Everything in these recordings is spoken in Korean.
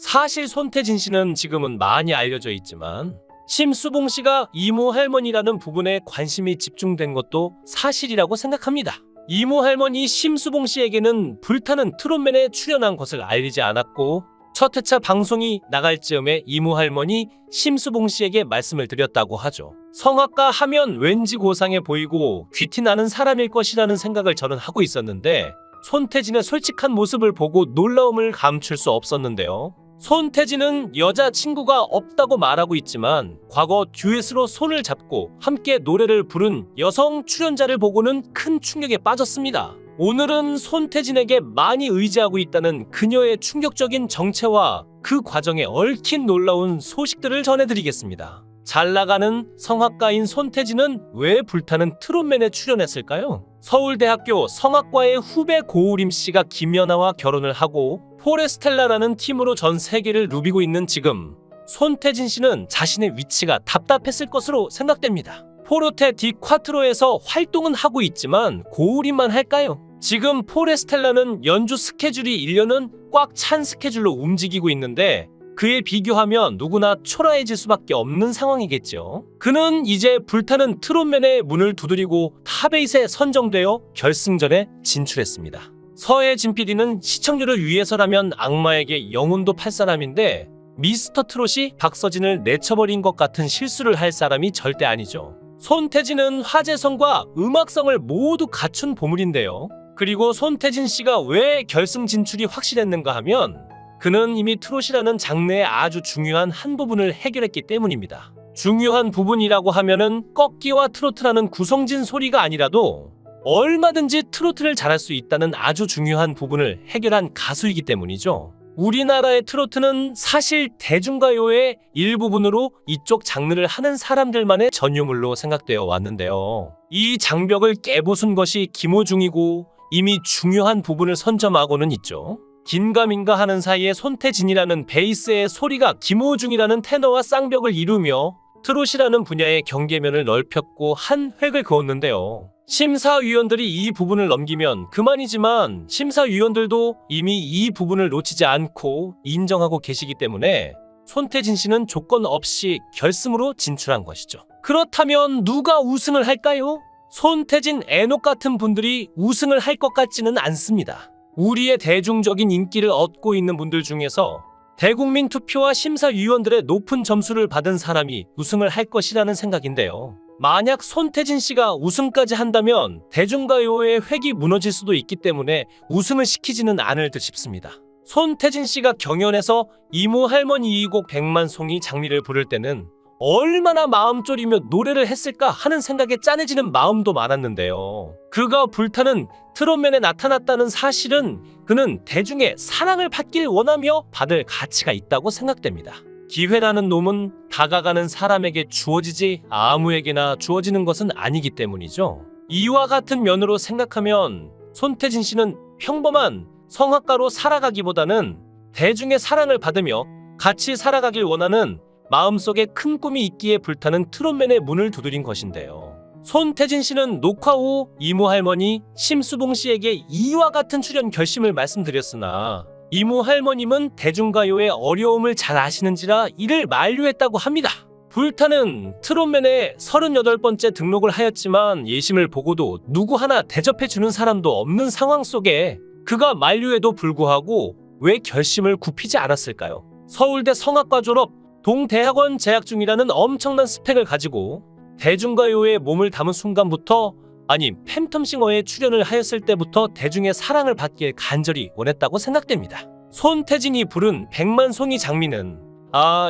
사실 손태진 씨는 지금은 많이 알려져 있지만 심수봉 씨가 이모 할머니라는 부분에 관심이 집중된 것도 사실이라고 생각합니다. 이모 할머니 심수봉 씨에게는 불타는 트롯맨에 출연한 것을 알리지 않았고 첫 회차 방송이 나갈 즈음에 이모 할머니 심수봉 씨에게 말씀을 드렸다고 하죠. 성악가 하면 왠지 고상해 보이고 귀티나는 사람일 것이라는 생각을 저는 하고 있었는데 손태진의 솔직한 모습을 보고 놀라움을 감출 수 없었는데요. 손태진은 여자친구가 없다고 말하고 있지만 과거 듀엣으로 손을 잡고 함께 노래를 부른 여성 출연자를 보고는 큰 충격에 빠졌습니다. 오늘은 손태진에게 많이 의지하고 있다는 그녀의 충격적인 정체와 그 과정에 얽힌 놀라운 소식들을 전해드리겠습니다. 잘 나가는 성악가인 손태진은 왜 불타는 트롯맨에 출연했을까요? 서울대학교 성악과의 후배 고우림 씨가 김연아와 결혼을 하고 포레스텔라라는 팀으로 전 세계를 누비고 있는 지금 손태진 씨는 자신의 위치가 답답했을 것으로 생각됩니다. 포르테 디 콰트로에서 활동은 하고 있지만 고우림만 할까요? 지금 포레스텔라는 연주 스케줄이 1년은 꽉 찬 스케줄로 움직이고 있는데 그에 비교하면 누구나 초라해질 수밖에 없는 상황이겠죠. 그는 이제 불타는 트롯맨의 문을 두드리고 탑8에 선정되어 결승전에 진출했습니다. 서혜진 PD는 시청률을 위해서라면 악마에게 영혼도 팔 사람인데 미스터 트롯이 박서진을 내쳐버린 것 같은 실수를 할 사람이 절대 아니죠. 손태진은 화제성과 음악성을 모두 갖춘 보물인데요. 그리고 손태진 씨가 왜 결승 진출이 확실했는가 하면 그는 이미 트롯이라는 장르의 아주 중요한 한 부분을 해결했기 때문입니다. 중요한 부분이라고 하면은 꺾기와 트로트라는 구성진 소리가 아니라도 얼마든지 트로트를 잘할 수 있다는 아주 중요한 부분을 해결한 가수이기 때문이죠. 우리나라의 트로트는 사실 대중가요의 일부분으로 이쪽 장르를 하는 사람들만의 전유물로 생각되어 왔는데요. 이 장벽을 깨부순 것이 김호중이고 이미 중요한 부분을 선점하고는 있죠. 긴가민가 하는 사이에 손태진이라는 베이스의 소리가 김호중이라는 테너와 쌍벽을 이루며 트롯이라는 분야의 경계면을 넓혔고 한 획을 그었는데요. 심사위원들이 이 부분을 넘기면 그만이지만 심사위원들도 이미 이 부분을 놓치지 않고 인정하고 계시기 때문에 손태진 씨는 조건 없이 결승으로 진출한 것이죠. 그렇다면 누가 우승을 할까요? 손태진, 애녹 같은 분들이 우승을 할 것 같지는 않습니다. 우리의 대중적인 인기를 얻고 있는 분들 중에서 대국민 투표와 심사위원들의 높은 점수를 받은 사람이 우승을 할 것이라는 생각인데요. 만약 손태진 씨가 우승까지 한다면 대중가요의 획이 무너질 수도 있기 때문에 우승을 시키지는 않을 듯 싶습니다. 손태진 씨가 경연에서 이모 할머니 2곡 백만송이 장미를 부를 때는 얼마나 마음 졸이며 노래를 했을까 하는 생각에 짠해지는 마음도 많았는데요. 그가 불타는 트롯맨에 나타났다는 사실은 그는 대중의 사랑을 받길 원하며 받을 가치가 있다고 생각됩니다. 기회라는 놈은 다가가는 사람에게 주어지지 아무에게나 주어지는 것은 아니기 때문이죠. 이와 같은 면으로 생각하면 손태진 씨는 평범한 성악가로 살아가기보다는 대중의 사랑을 받으며 같이 살아가길 원하는 마음속에 큰 꿈이 있기에 불타는 트롯맨의 문을 두드린 것인데요. 손태진 씨는 녹화 후 이모 할머니 심수봉 씨에게 이와 같은 출연 결심을 말씀드렸으나 이모 할머님은 대중가요의 어려움을 잘 아시는지라 이를 만류했다고 합니다. 불타는 트롯맨에 38번째 등록을 하였지만 예심을 보고도 누구 하나 대접해주는 사람도 없는 상황 속에 그가 만류에도 불구하고 왜 결심을 굽히지 않았을까요? 서울대 성악과 졸업, 동대학원 재학 중이라는 엄청난 스펙을 가지고 대중가요에 몸을 담은 순간부터 아니 팬텀싱어에 출연을 하였을 때부터 대중의 사랑을 받길 간절히 원했다고 생각됩니다. 손태진이 부른 백만송이 장미는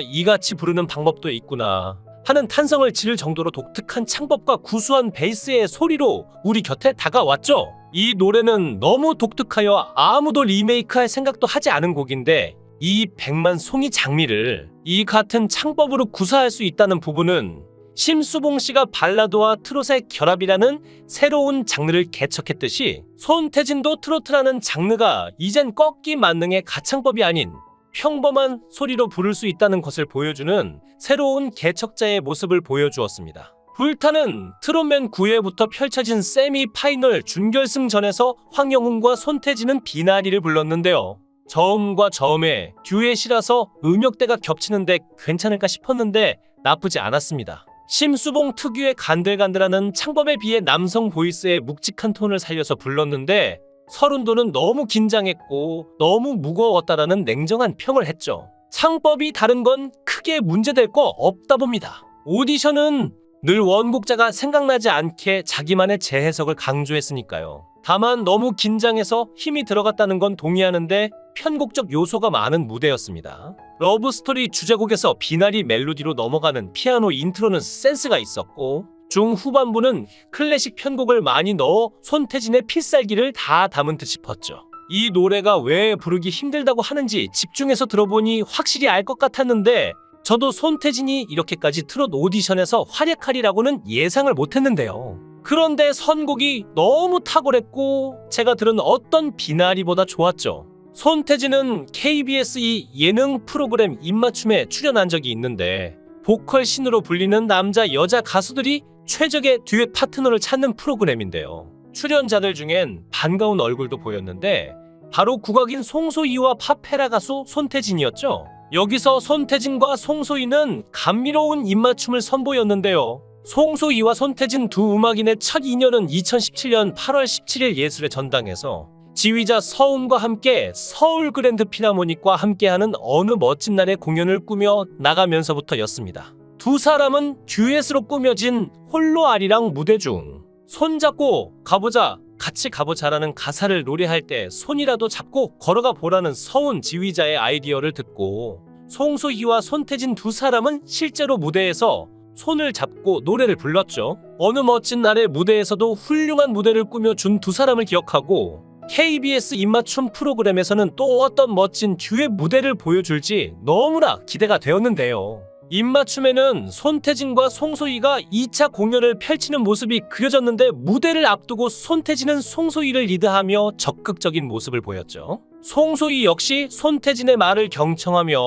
이같이 부르는 방법도 있구나 하는 탄성을 지를 정도로 독특한 창법과 구수한 베이스의 소리로 우리 곁에 다가왔죠. 이 노래는 너무 독특하여 아무도 리메이크할 생각도 하지 않은 곡인데 이 백만송이 장미를 이 같은 창법으로 구사할 수 있다는 부분은 심수봉 씨가 발라드와 트롯의 결합이라는 새로운 장르를 개척했듯이 손태진도 트로트라는 장르가 이젠 꺾기 만능의 가창법이 아닌 평범한 소리로 부를 수 있다는 것을 보여주는 새로운 개척자의 모습을 보여주었습니다. 불타는 트롯맨 9회부터 펼쳐진 세미파이널 준결승전에서 황영훈과 손태진은 비나리를 불렀는데요. 저음과 저음의 듀엣이라서 음역대가 겹치는데 괜찮을까 싶었는데 나쁘지 않았습니다. 심수봉 특유의 간들간들하는 창법에 비해 남성 보이스의 묵직한 톤을 살려서 불렀는데 서른도는 너무 긴장했고 너무 무거웠다라는 냉정한 평을 했죠. 창법이 다른 건 크게 문제될 거 없다 봅니다. 오디션은 늘 원곡자가 생각나지 않게 자기만의 재해석을 강조했으니까요. 다만 너무 긴장해서 힘이 들어갔다는 건 동의하는데 편곡적 요소가 많은 무대였습니다. 러브스토리 주제곡에서 비나리 멜로디로 넘어가는 피아노 인트로는 센스가 있었고 중후반부는 클래식 편곡을 많이 넣어 손태진의 필살기를 다 담은 듯 싶었죠. 이 노래가 왜 부르기 힘들다고 하는지 집중해서 들어보니 확실히 알 것 같았는데 저도 손태진이 이렇게까지 트롯 오디션에서 활약하리라고는 예상을 못했는데요. 그런데 선곡이 너무 탁월했고 제가 들은 어떤 비나리보다 좋았죠. 손태진은 KBS 이 예능 프로그램 입맞춤에 출연한 적이 있는데 보컬 신으로 불리는 남자 여자 가수들이 최적의 듀엣 파트너를 찾는 프로그램인데요. 출연자들 중엔 반가운 얼굴도 보였는데 바로 국악인 송소희와 파페라 가수 손태진이었죠. 여기서 손태진과 송소희는 감미로운 입맞춤을 선보였는데요. 송소희와 손태진 두 음악인의 첫 인연은 2017년 8월 17일 예술의 전당에서 지휘자 서훈과 함께 서울 그랜드 필하모닉과 함께하는 어느 멋진 날의 공연을 꾸며 나가면서부터였습니다. 두 사람은 듀엣으로 꾸며진 홀로 아리랑 무대 중 손잡고 가보자, 같이 가보자라는 가사를 노래할 때 손이라도 잡고 걸어가 보라는 서훈 지휘자의 아이디어를 듣고 송소희와 손태진 두 사람은 실제로 무대에서 손을 잡고 노래를 불렀죠. 어느 멋진 날의 무대에서도 훌륭한 무대를 꾸며준 두 사람을 기억하고 KBS 입맞춤 프로그램에서는 또 어떤 멋진 듀엣 무대를 보여줄지 너무나 기대가 되었는데요. 입맞춤에는 손태진과 송소희가 2차 공연을 펼치는 모습이 그려졌는데 무대를 앞두고 손태진은 송소희를 리드하며 적극적인 모습을 보였죠. 송소희 역시 손태진의 말을 경청하며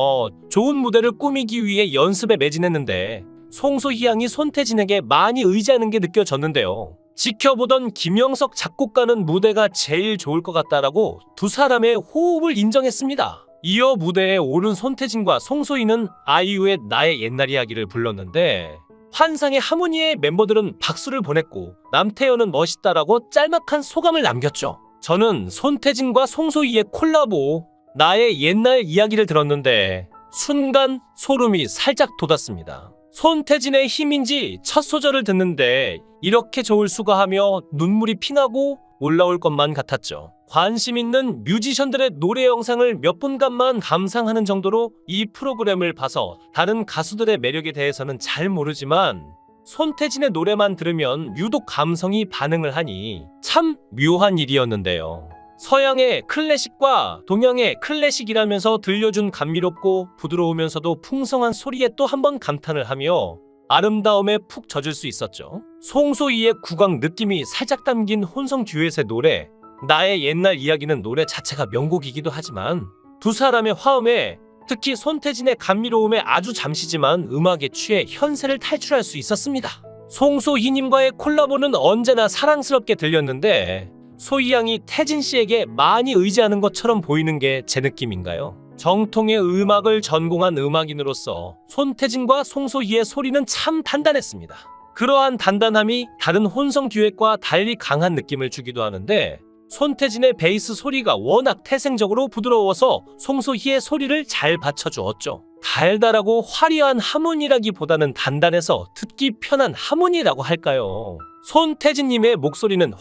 좋은 무대를 꾸미기 위해 연습에 매진했는데 송소희 양이 손태진에게 많이 의지하는 게 느껴졌는데요. 지켜보던 김영석 작곡가는 무대가 제일 좋을 것 같다라고 두 사람의 호흡을 인정했습니다. 이어 무대에 오른 손태진과 송소희는 아이유의 나의 옛날 이야기를 불렀는데 환상의 하모니의 멤버들은 박수를 보냈고 남태현은 멋있다라고 짤막한 소감을 남겼죠. 저는 손태진과 송소희의 콜라보 나의 옛날 이야기를 들었는데 순간 소름이 살짝 돋았습니다. 손태진의 힘인지 첫 소절을 듣는데 이렇게 좋을 수가 하며 눈물이 피나고 올라올 것만 같았죠. 관심 있는 뮤지션들의 노래 영상을 몇 분간만 감상하는 정도로 이 프로그램을 봐서 다른 가수들의 매력에 대해서는 잘 모르지만 손태진의 노래만 들으면 유독 감성이 반응을 하니 참 묘한 일이었는데요. 서양의 클래식과 동양의 클래식이라면서 들려준 감미롭고 부드러우면서도 풍성한 소리에 또 한 번 감탄을 하며 아름다움에 푹 젖을 수 있었죠. 송소희의 국악 느낌이 살짝 담긴 혼성 듀엣의 노래 나의 옛날 이야기는 노래 자체가 명곡이기도 하지만 두 사람의 화음에 특히 손태진의 감미로움에 아주 잠시지만 음악에 취해 현세를 탈출할 수 있었습니다. 송소희님과의 콜라보는 언제나 사랑스럽게 들렸는데 소희 양이 태진 씨에게 많이 의지하는 것처럼 보이는 게 제 느낌인가요? 정통의 음악을 전공한 음악인으로서 손태진과 송소희의 소리는 참 단단했습니다. 그러한 단단함이 다른 혼성 듀엣과 달리 강한 느낌을 주기도 하는데 손태진의 베이스 소리가 워낙 태생적으로 부드러워서 송소희의 소리를 잘 받쳐주었죠. 달달하고 화려한 하모니라기보다는 단단해서 듣기 편한 하모니라고 할까요? 손태진님의 목소리는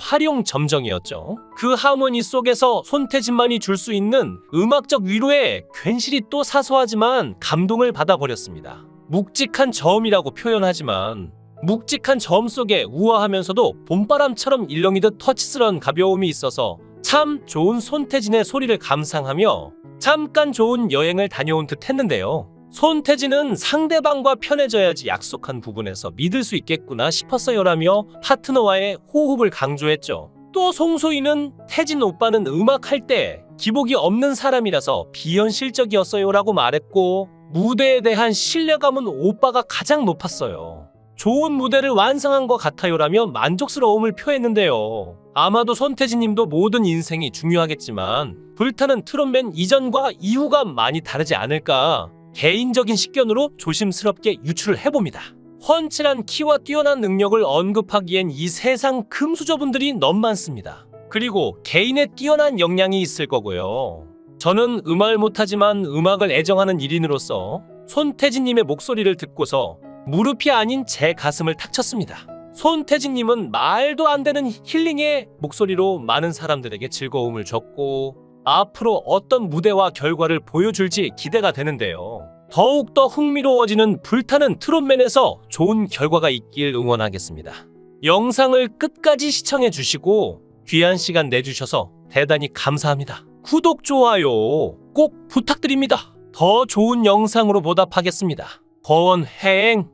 활용점정이었죠. 그 하모니 속에서 손태진만이 줄 수 있는 음악적 위로에 괜시리 또 사소하지만 감동을 받아버렸습니다. 묵직한 저음이라고 표현하지만 묵직한 저음 속에 우아하면서도 봄바람처럼 일렁이듯 터치스러운 가벼움이 있어서 참 좋은 손태진의 소리를 감상하며 잠깐 좋은 여행을 다녀온 듯 했는데요. 손태진은 상대방과 편해져야지 약속한 부분에서 믿을 수 있겠구나 싶었어요라며 파트너와의 호흡을 강조했죠. 또 송소희는 태진 오빠는 음악할 때 기복이 없는 사람이라서 비현실적이었어요라고 말했고 무대에 대한 신뢰감은 오빠가 가장 높았어요. 좋은 무대를 완성한 것 같아요라며 만족스러움을 표했는데요. 아마도 손태진님도 모든 인생이 중요하겠지만 불타는 트롯맨 이전과 이후가 많이 다르지 않을까 개인적인 식견으로 조심스럽게 유추를 해봅니다. 훤칠한 키와 뛰어난 능력을 언급하기엔 이 세상 금수저분들이 너무 많습니다. 그리고 개인의 뛰어난 역량이 있을 거고요. 저는 음악을 못하지만 음악을 애정하는 일인으로서 손태진님의 목소리를 듣고서 무릎이 아닌 제 가슴을 탁 쳤습니다. 손태진님은 말도 안 되는 힐링의 목소리로 많은 사람들에게 즐거움을 줬고 앞으로 어떤 무대와 결과를 보여줄지 기대가 되는데요. 더욱더 흥미로워지는 불타는 트롯맨에서 좋은 결과가 있길 응원하겠습니다. 영상을 끝까지 시청해 주시고 귀한 시간 내주셔서 대단히 감사합니다. 구독, 좋아요 꼭 부탁드립니다. 더 좋은 영상으로 보답하겠습니다. 권행